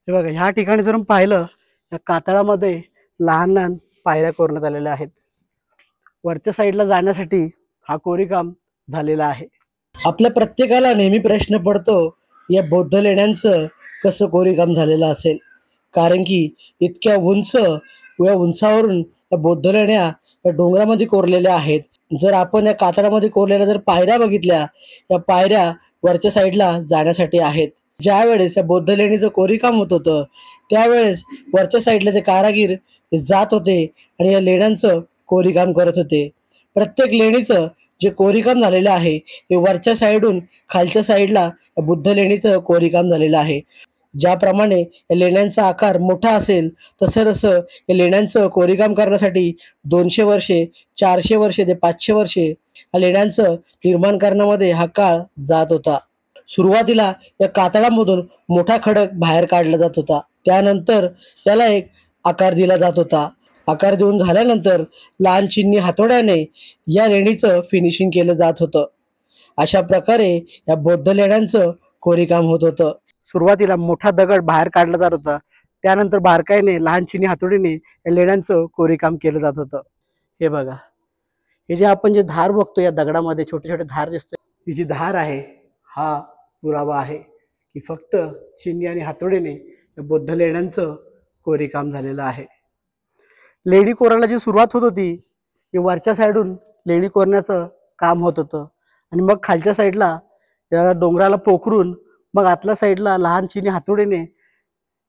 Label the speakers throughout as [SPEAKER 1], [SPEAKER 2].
[SPEAKER 1] हे बघा, ह्या ठिकाणी जर पाहिलं या कातळामध्ये लहान लहान पायऱ्या कोरण्यात आलेल्या आहेत. वरच्या साईडला जाण्यासाठी हा कोरीवकाम झालेला आहे. आपल्या प्रत्येकाला नेहमी प्रश्न पडतो, या बौद्ध लेण्यांचं कसं कोरीवकाम झालेलं असेल. कारण की इतक्या उंच या उंचावरून या बौद्ध लेण्या या डोंगरामध्ये कोरलेल्या आहेत. जर आपण या कातळामध्ये कोरलेल्या जर पायऱ्या बघितल्या, या पायऱ्या वरच्या साईडला जाण्यासाठी आहेत. ज्या वेळेस या बौद्ध लेणीचं कोरीवकाम होत होतं, त्यावेळेस वरच्या साईडला ते कारागीर जात होते आणि या लेण्यांचं कोरीवकाम करत होते. प्रत्येक लेणीचं जे कोरीवकाम झालेलं आहे, हे वरच्या साईडून खालच्या साईडला बुद्ध लेणीचं कोरीवकाम झालेलं आहे. ज्याप्रमाणे या लेण्यांचा आकार मोठा असेल, तसं तसं या लेण्यांचं कोरीवकाम करण्यासाठी 200 वर्षे, 400 वर्षे ते 500 वर्षे या लेण्यांचं निर्माण करण्यामध्ये हा काळ जात होता. सुरुवातीला या कातळामधून मोठा खडक बाहेर काढला जात होता. त्यानंतर त्याला एक आकार दिला जात होता. आकार देऊन झाल्यानंतर लहान चिन्नी हातोड्याने या लेणीचं फिनिशिंग केलं जात होतं. अशा प्रकारे या बौद्ध लेण्यांचं कोरीवकाम होत होतं. सुरुवातीला मोठा दगड बाहेर काढला जात होता. त्यानंतर बारकाईने लहान चिनी हातोडीने या लेण्यांचं कोरीवकाम केलं जात होतं. हे बघा, हे जे आपण जे धार बघतो या दगडामध्ये छोटे छोटे धार दिसते, ही जी धार आहे हा पुरावा आहे की फक्त चिनी आणि हातोडीने या बौद्ध लेण्यांचं कोरीवकाम झालेलं आहे. लेणी कोरायला जी सुरुवात होत होती, ही वरच्या साईडून लेणी कोरण्याचं काम होत होतं आणि मग खालच्या साईडला या डोंगराला पोखरून मग आतल्या साईडला लहान चिनी हातोडीने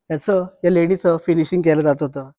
[SPEAKER 1] याचं या लेणीचं फिनिशिंग केलं जात होतं.